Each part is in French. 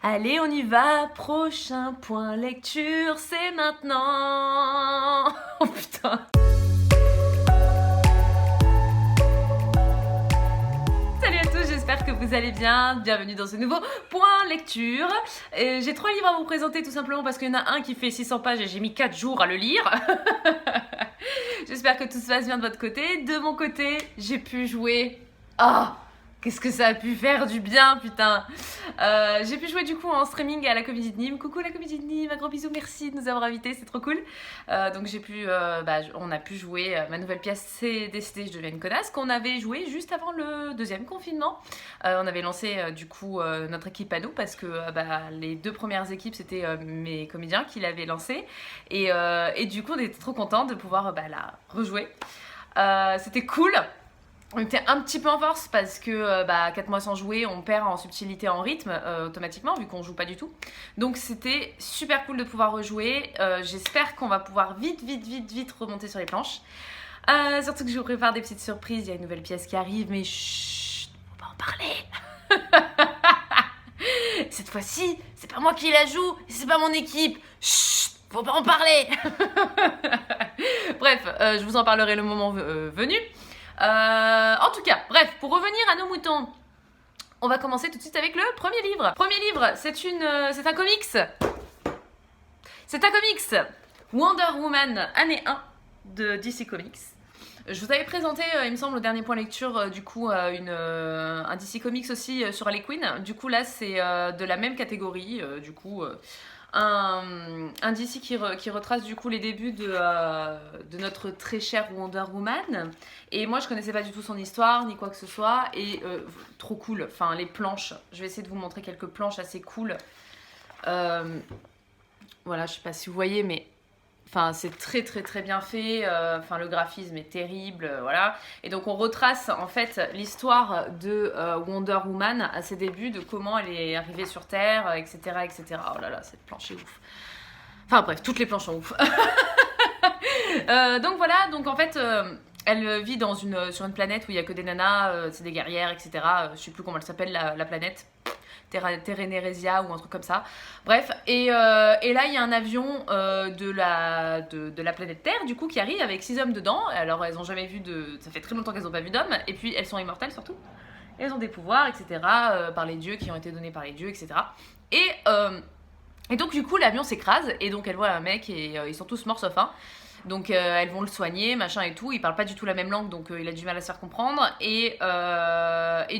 Allez, on y va, prochain point lecture, c'est maintenant. Oh putain. Salut à tous, j'espère que vous allez bien. Bienvenue dans ce nouveau point lecture. J'ai 3 livres à vous présenter tout simplement parce qu'il y en a un qui fait 600 pages et j'ai mis 4 jours à le lire. J'espère que tout se passe bien de votre côté. De mon côté, j'ai pu jouer... Ah, qu'est-ce que ça a pu faire du bien, putain. J'ai pu jouer du coup en streaming à la Comédie de Nîmes. Coucou la Comédie de Nîmes, un gros bisou, merci de nous avoir invités, c'est trop cool. Donc on a pu jouer ma nouvelle pièce, c'est Décidé, je deviens une connasse, qu'on avait joué juste avant le deuxième confinement. On avait lancé notre équipe à nous parce que les 2 premières équipes c'était mes comédiens qui l'avaient lancé et du coup on était trop contents de pouvoir la rejouer. C'était cool. On était un petit peu en force parce que 4 mois sans jouer, on perd en subtilité, en rythme automatiquement vu qu'on joue pas du tout. Donc c'était super cool de pouvoir rejouer. J'espère qu'on va pouvoir vite remonter sur les planches. Surtout que je vous prépare des petites surprises. Il y a une nouvelle pièce qui arrive, mais chut, faut pas en parler. Cette fois-ci, c'est pas moi qui la joue, c'est pas mon équipe. Chut, faut pas en parler. Bref, je vous en parlerai le moment venu. En tout cas, bref, pour revenir à nos moutons, on va commencer tout de suite avec le premier livre. Premier livre, c'est un comics. C'est un comics Wonder Woman année 1 de DC Comics. Je vous avais présenté, il me semble, au dernier point lecture, un DC Comics aussi sur Harley Quinn. Du coup, là, c'est de la même catégorie, un DC qui retrace du coup les débuts de notre très chère Wonder Woman. Et moi je connaissais pas du tout son histoire ni quoi que ce soit et trop cool, enfin les planches, je vais essayer de vous montrer quelques planches assez cool. Voilà, je sais pas si vous voyez mais enfin c'est très bien fait, enfin le graphisme est terrible, voilà. Et donc on retrace en fait l'histoire de Wonder Woman à ses débuts, de comment elle est arrivée sur Terre, etc. Oh là là, cette planche est ouf. Enfin bref, toutes les planches sont ouf. Donc voilà, donc en fait elle vit sur une planète où il n'y a que des nanas, c'est des guerrières, etc. Je sais plus comment elle s'appelle la planète. Terraneresia ou un truc comme ça. Bref, et là il y a un avion de la planète Terre du coup qui arrive avec 6 hommes dedans. Alors elles ont jamais vu ça fait très longtemps qu'elles n'ont pas vu d'hommes et puis elles sont immortelles surtout. Elles ont des pouvoirs, etc. Par les dieux qui ont été donnés par les dieux, etc. Et donc du coup l'avion s'écrase et donc elle voit un mec et ils sont tous morts sauf un. Donc elles vont le soigner, machin et tout. Il parle pas du tout la même langue, donc il a du mal à se faire comprendre. Et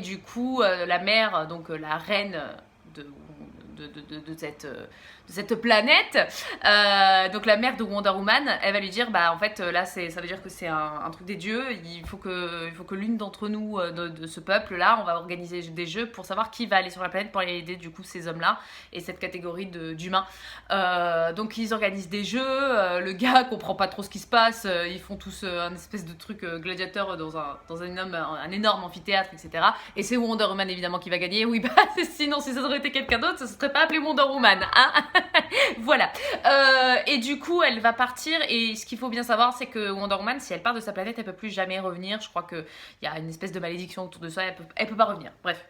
du coup, la mère, donc la reine de cette planète, donc la mère de Wonder Woman, elle va lui dire en fait là ça veut dire que c'est un truc des dieux, il faut que l'une d'entre nous de ce peuple là, on va organiser des jeux pour savoir qui va aller sur la planète pour aller aider du coup ces hommes là et cette catégorie d'humains. Donc ils organisent des jeux, le gars comprend pas trop ce qui se passe, ils font tous un espèce de truc gladiateur dans un énorme amphithéâtre, etc. Et c'est Wonder Woman évidemment qui va gagner. Oui sinon si ça aurait été quelqu'un d'autre ça se serait pas appelé Wonder Woman, hein. Voilà. Et du coup, elle va partir. Et ce qu'il faut bien savoir, c'est que Wonder Woman, si elle part de sa planète, elle peut plus jamais revenir. Je crois qu'il y a une espèce de malédiction autour de ça. Elle peut pas revenir. Bref.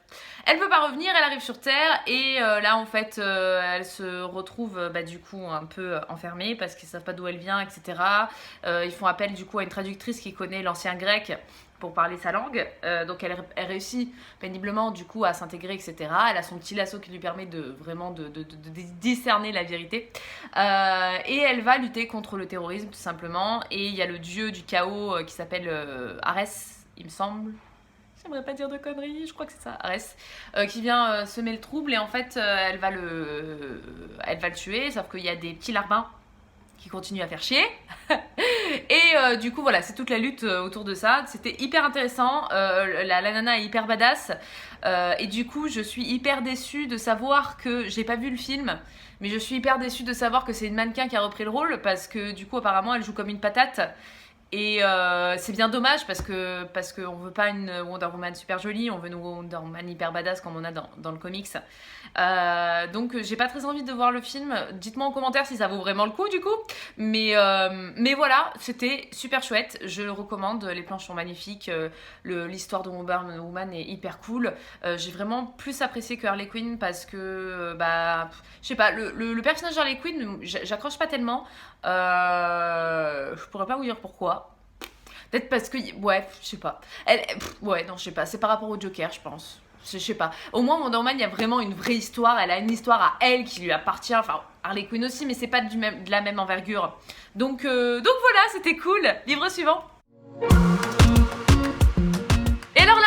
Elle peut pas revenir, elle arrive sur Terre. Et là, en fait, elle se retrouve du coup un peu enfermée parce qu'ils savent pas d'où elle vient, etc. Ils font appel du coup à une traductrice qui connaît l'ancien grec pour parler sa langue, donc elle réussit péniblement du coup à s'intégrer, etc. Elle a son petit lasso qui lui permet de vraiment de discerner la vérité, et elle va lutter contre le terrorisme tout simplement. Et il y a le dieu du chaos qui s'appelle Arès, il me semble. J'aimerais pas dire de conneries, je crois que c'est ça, Arès, qui vient semer le trouble. Et en fait elle va le tuer, sauf qu'il y a des petits larbins qui continue à faire chier. Et du coup voilà, c'est toute la lutte autour de ça. C'était hyper intéressant, la nana est hyper badass, et du coup je suis hyper déçue de savoir que j'ai pas vu le film, mais je suis hyper déçue de savoir que c'est une mannequin qui a repris le rôle parce que du coup apparemment elle joue comme une patate Et c'est bien dommage parce qu'on veut pas une Wonder Woman super jolie, on veut une Wonder Woman hyper badass comme on a dans le comics. Donc j'ai pas très envie de voir le film. Dites-moi en commentaire si ça vaut vraiment le coup du coup. Mais voilà, c'était super chouette. Je le recommande. Les planches sont magnifiques. L'histoire de Wonder Woman est hyper cool. J'ai vraiment plus apprécié que Harley Quinn parce que je sais pas, le personnage d'Harley Quinn, j'accroche pas tellement. Je pourrais pas vous dire pourquoi. Peut-être parce que. Ouais, je sais pas. Ouais, non, je sais pas. C'est par rapport au Joker, je pense. Je sais pas. Au moins, Wonder Woman, il y a vraiment une vraie histoire. Elle a une histoire à elle qui lui appartient. Enfin, Harley Quinn aussi, mais c'est pas de la même envergure. Donc voilà, c'était cool. Livre suivant. Et alors là,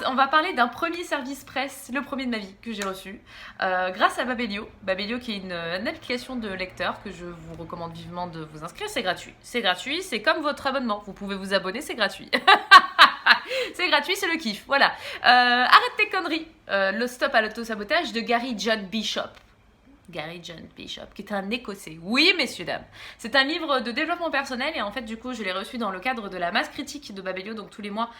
on va parler d'un premier service presse, le premier de ma vie que j'ai reçu, grâce à Babelio. Babelio qui est une application de lecteur que je vous recommande vivement de vous inscrire. C'est gratuit. C'est gratuit, c'est comme votre abonnement. Vous pouvez vous abonner, c'est gratuit. C'est gratuit, c'est le kiff. Voilà. Arrête tes conneries. Le stop à l'autosabotage de Gary John Bishop. Gary John Bishop, qui est un Écossais. Oui, messieurs, dames. C'est un livre de développement personnel et en fait, du coup, je l'ai reçu dans le cadre de la masse critique de Babelio. Donc, tous les mois,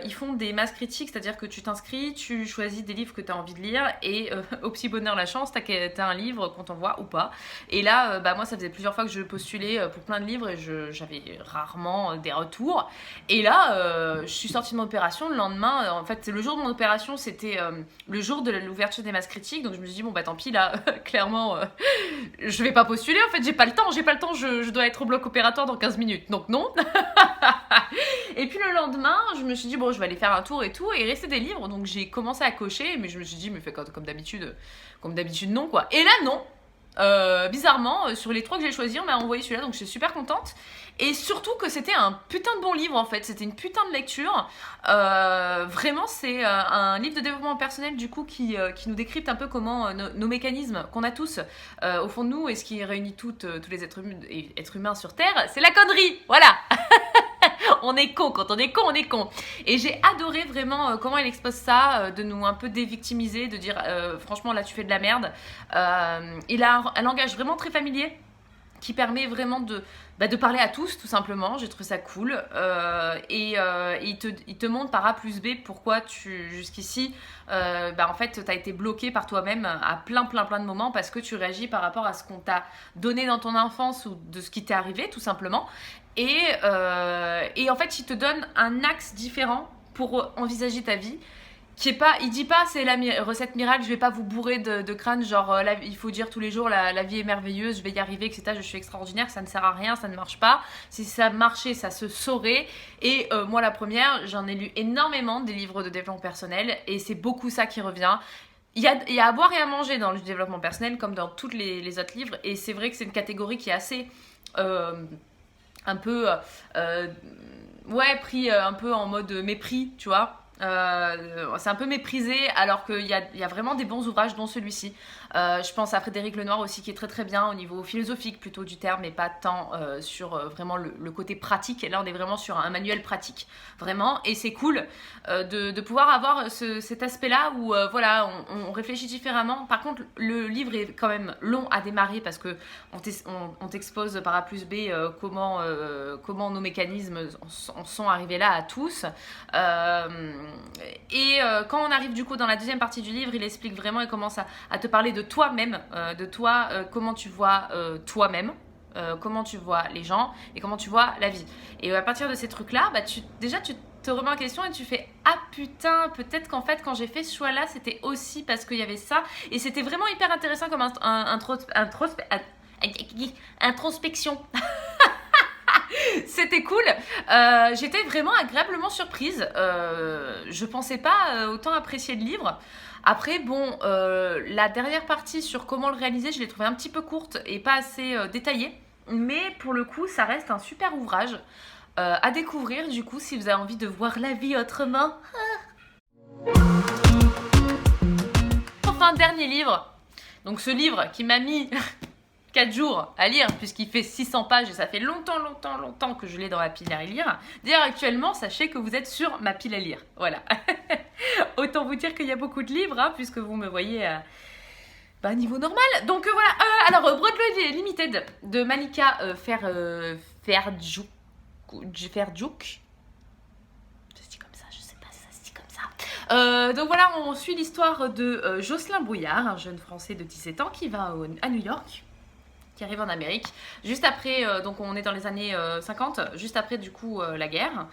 ils font des masses critiques, c'est-à-dire que tu t'inscris, tu choisis des livres que tu as envie de lire et au petit bonheur, la chance, t'as un livre qu'on t'envoie ou pas. Et là, moi, ça faisait plusieurs fois que je postulais pour plein de livres et j'avais rarement des retours. Et là, je suis sortie de mon opération. Le lendemain, en fait, le jour de mon opération, c'était le jour de l'ouverture des masses critiques. Donc, je me suis dit, bon, bah tant pis, là, clairement, je vais pas postuler, en fait j'ai pas le temps, je dois être au bloc opératoire dans 15 minutes, donc non. Et puis le lendemain, je me suis dit bon je vais aller faire un tour et tout, et il restait des livres, donc j'ai commencé à cocher, mais je me suis dit mais fais comme d'habitude non quoi. Et là non, bizarrement, sur les 3 que j'ai choisis, on m'a envoyé celui-là, donc je suis super contente. Et surtout que c'était un putain de bon livre en fait, c'était une putain de lecture. Vraiment, c'est un livre de développement personnel du coup qui nous décrypte un peu comment nos mécanismes qu'on a tous au fond de nous et ce qui réunit tous les êtres humains sur Terre, c'est la connerie, voilà. On est con, quand on est con, on est con. Et j'ai adoré vraiment comment il expose ça, de nous un peu dévictimiser, de dire franchement là tu fais de la merde. Il a un langage vraiment très familier qui permet vraiment de parler à tous tout simplement. J'ai trouvé ça cool et il te montre par A plus B pourquoi jusqu'ici en fait t'as été bloqué par toi-même à plein de moments parce que tu réagis par rapport à ce qu'on t'a donné dans ton enfance ou de ce qui t'est arrivé tout simplement et en fait il te donne un axe différent pour envisager ta vie. Il dit pas c'est la recette miracle, je vais pas vous bourrer de crâne, genre il faut dire tous les jours la vie est merveilleuse, je vais y arriver, etc. Je suis extraordinaire, ça ne sert à rien, ça ne marche pas. Si ça marchait, ça se saurait. Et moi la première, j'en ai lu énormément des livres de développement personnel et c'est beaucoup ça qui revient. Il y a à boire et à manger dans le développement personnel comme dans tous les autres livres et c'est vrai que c'est une catégorie qui est assez un peu pris un peu en mode mépris, tu vois. C'est un peu méprisé alors qu'il y a vraiment des bons ouvrages dont celui-ci. Je pense à Frédéric Lenoir aussi qui est très bien au niveau philosophique plutôt du terme mais pas tant sur vraiment le côté pratique. Et là on est vraiment sur un manuel pratique vraiment et c'est cool de pouvoir avoir cet aspect là où voilà on réfléchit différemment. Par contre le livre est quand même long à démarrer parce que on t'expose par A plus B comment nos mécanismes en sont arrivés là à tous et quand on arrive du coup dans la deuxième partie du livre il explique vraiment, il commence à te parler de toi-même, comment tu vois toi-même, comment tu vois les gens et comment tu vois la vie. Et à partir de ces trucs-là, tu te remets en question et tu fais ah putain, peut-être qu'en fait quand j'ai fait ce choix-là, c'était aussi parce qu'il y avait ça. Et c'était vraiment hyper intéressant comme introspection. C'était cool. J'étais vraiment agréablement surprise. Je pensais pas autant apprécier le livre. Après, bon, la dernière partie sur comment le réaliser, je l'ai trouvée un petit peu courte et pas assez détaillée. Mais pour le coup, ça reste un super ouvrage à découvrir, du coup, si vous avez envie de voir la vie autrement. Enfin, dernier livre. Donc ce livre qui m'a mis 4 jours à lire puisqu'il fait 600 pages et ça fait longtemps que je l'ai dans ma pile à lire. D'ailleurs actuellement sachez que vous êtes sur ma pile à lire, voilà. Autant vous dire qu'il y a beaucoup de livres puisque vous me voyez à niveau normal. Donc voilà, alors Broadway Limited de Malika Ferjou. Verjuk. Ça se dit comme ça, je sais pas si ça se dit comme ça. Donc voilà, on suit l'histoire de Jocelyn Brouillard, un jeune Français de 17 ans qui va à New York, qui arrive en Amérique, juste après, donc on est dans les années 50, juste après du coup la guerre,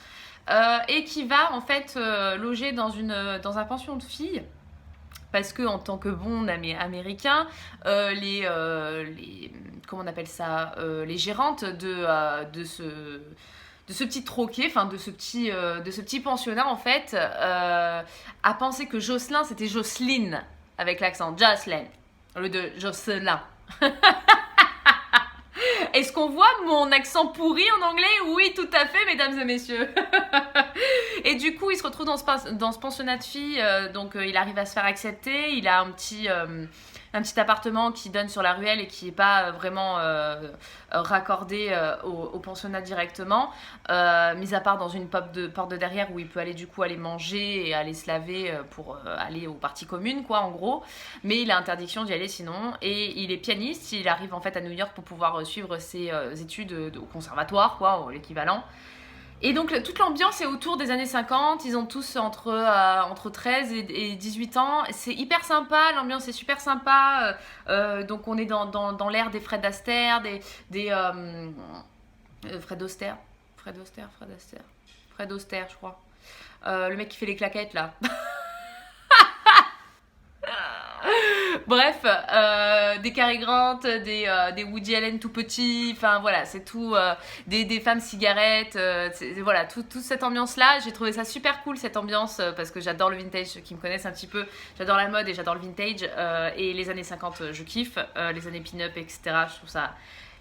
et qui va en fait loger dans un pension de filles, parce que en tant que bon américain, les comment on appelle ça, les gérantes de ce petit troquet, enfin de ce petit pensionnat en fait, a pensé que Jocelyn c'était Jocelyne avec l'accent, Jocelyn au lieu de Jocelyn. Est-ce qu'on voit mon accent pourri en anglais? Oui, tout à fait, mesdames et messieurs. Et du coup, il se retrouve dans ce pensionnat de filles. Donc, il arrive à se faire accepter. Il a un petit appartement qui donne sur la ruelle et qui n'est pas vraiment raccordé au pensionnat directement. Mis à part dans une porte de derrière où il peut aller du coup aller manger et aller se laver pour aller aux parties communes, quoi, en gros. Mais il a interdiction d'y aller sinon. Et il est pianiste. Il arrive en fait à New York pour pouvoir suivre ses études au conservatoire, quoi, l'équivalent. Et donc toute l'ambiance est autour des années 50, ils ont tous entre 13 et 18 ans, c'est hyper sympa, l'ambiance est super sympa, donc on est dans l'ère des Fred Astaire, Fred Astaire, je crois, le mec qui fait les claquettes là. Bref, des Cary Grant, des Woody Allen tout petits, enfin voilà, c'est tout, des femmes cigarettes, voilà, toute cette ambiance-là, j'ai trouvé ça super cool cette ambiance, parce que j'adore le vintage, ceux qui me connaissent un petit peu, j'adore la mode et j'adore le vintage, et les années 50 je kiffe, les années pin-up, etc., je trouve ça...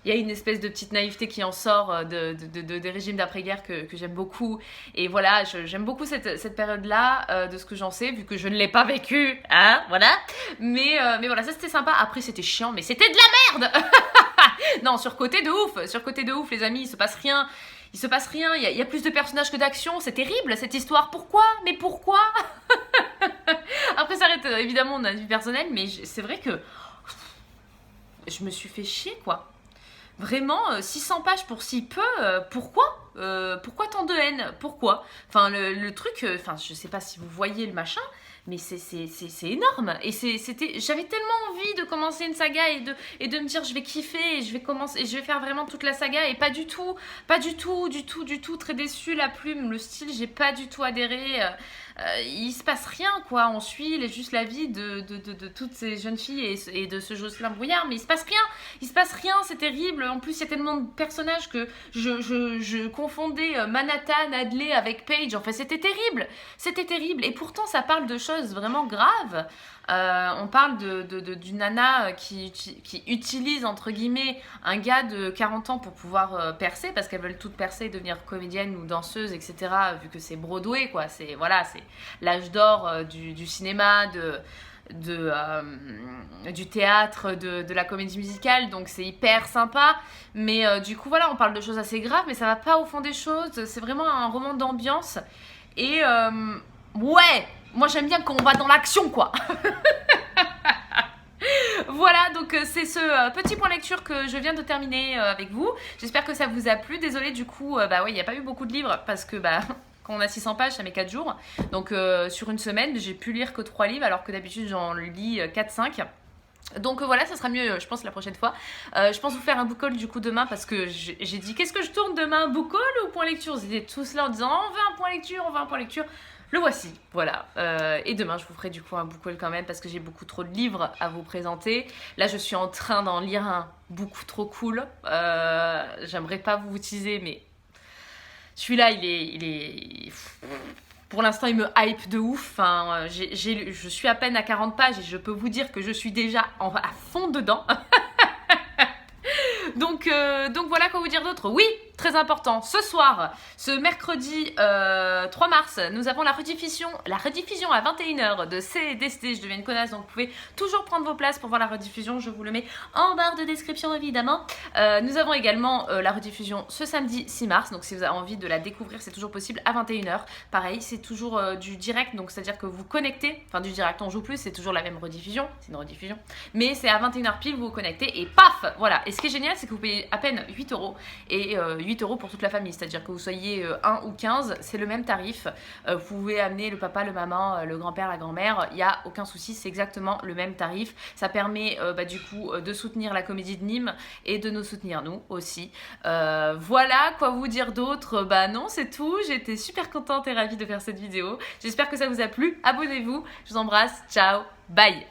Il y a une espèce de petite naïveté qui en sort des régimes d'après-guerre que j'aime beaucoup. Et voilà, j'aime beaucoup cette période-là, de ce que j'en sais, vu que je ne l'ai pas vécu, hein, voilà. Mais voilà, ça c'était sympa. Après, c'était chiant, mais c'était de la merde. Non, surcoté de ouf, les amis, il se passe rien. Il y a plus de personnages que d'actions, c'est terrible cette histoire. Pourquoi? Mais pourquoi? Après, ça arrête évidemment mon avis personnel, mais c'est vrai que je me suis fait chier, quoi. Vraiment, 600 pages pour si peu, pourquoi tant de haine? Pourquoi? Enfin, le truc, enfin, je sais pas si vous voyez le machin, mais c'est énorme. Et j'avais tellement envie de commencer une saga et de me dire je vais kiffer et je vais faire vraiment toute la saga, et pas du tout, très déçue, la plume, le style, j'ai pas du tout adhéré. Il se passe rien, quoi. On suit juste la vie de toutes ces jeunes filles et de ce Jocelyn Brouillard, mais il se passe rien, c'est terrible. En plus, il y a tellement de personnages que je confondais Manhattan, Adley avec Paige. Enfin, c'était terrible. Et pourtant, ça parle de choses vraiment graves. On parle d'une nana qui utilise entre guillemets un gars de 40 ans pour pouvoir percer, parce qu'elles veulent toutes percer, devenir comédienne ou danseuse, etc., vu que c'est Broadway, quoi. C'est l'âge d'or du cinéma, du théâtre, de la comédie musicale, donc c'est hyper sympa. Mais du coup voilà, on parle de choses assez graves, mais ça va pas au fond des choses. C'est vraiment un roman d'ambiance. Et ouais, moi j'aime bien quand on va dans l'action, quoi. Voilà, donc c'est ce petit point lecture que je viens de terminer avec vous. J'espère que ça vous a plu. Désolée, du coup, ouais, il n'y a pas eu beaucoup de livres parce que quand on a 600 pages, ça met 4 jours. Donc sur une semaine, j'ai pu lire que 3 livres alors que d'habitude j'en lis 4-5. Donc voilà, ça sera mieux, je pense, la prochaine fois. Je pense vous faire un book haul du coup demain, parce que j'ai dit qu'est-ce que je tourne demain, book haul ou point lecture? Ils étaient tous là en disant on veut un point lecture. Le voici, voilà. Et demain, je vous ferai du coup un book haul quand même, parce que j'ai beaucoup trop de livres à vous présenter. Là, je suis en train d'en lire un beaucoup trop cool. J'aimerais pas vous teaser, mais celui-là, il est... Pour l'instant, il me hype de ouf. Enfin, je suis à peine à 40 pages et je peux vous dire que je suis déjà à fond dedans. Donc voilà, quoi vous dire d'autre? Oui, très important, ce soir, ce mercredi 3 mars, nous avons la rediffusion à 21h de CDST, je deviens une connasse, donc vous pouvez toujours prendre vos places pour voir la rediffusion, je vous le mets en barre de description évidemment. Nous avons également la rediffusion ce samedi 6 mars, donc si vous avez envie de la découvrir, c'est toujours possible à 21h. Pareil, c'est toujours du direct, donc c'est-à-dire que vous connectez, enfin du direct on joue plus, c'est toujours la même rediffusion, c'est une rediffusion, mais c'est à 21h pile, vous vous connectez et paf, voilà. Et ce qui est génial, c'est que vous payez à peine 8 € et 8 8 € pour toute la famille, c'est-à-dire que vous soyez 1 ou 15, c'est le même tarif. Vous pouvez amener le papa, le maman, le grand-père, la grand-mère, il n'y a aucun souci, c'est exactement le même tarif. Ça permet du coup de soutenir la comédie de Nîmes et de nous soutenir nous aussi. Voilà, quoi vous dire d'autre? Bah non, c'est tout, j'étais super contente et ravie de faire cette vidéo. J'espère que ça vous a plu, abonnez-vous, je vous embrasse, ciao, bye.